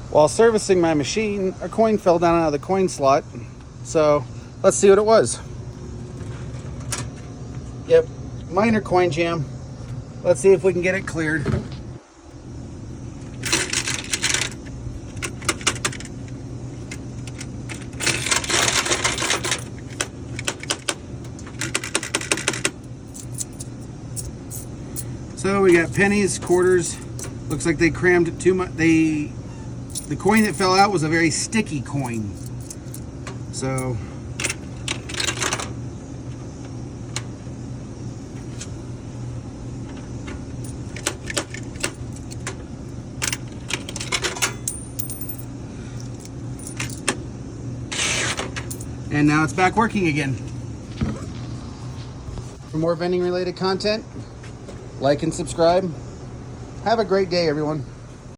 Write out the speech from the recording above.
While servicing my machine, a coin fell down out of the coin slot. So let's see what it was. Yep, minor coin jam. Let's see if we can get it cleared. So we got pennies, quarters. Looks like they crammed too much. The coin that fell out was a very sticky coin. So and now it's back working again. For more vending related content, like and subscribe. Have a great day, everyone.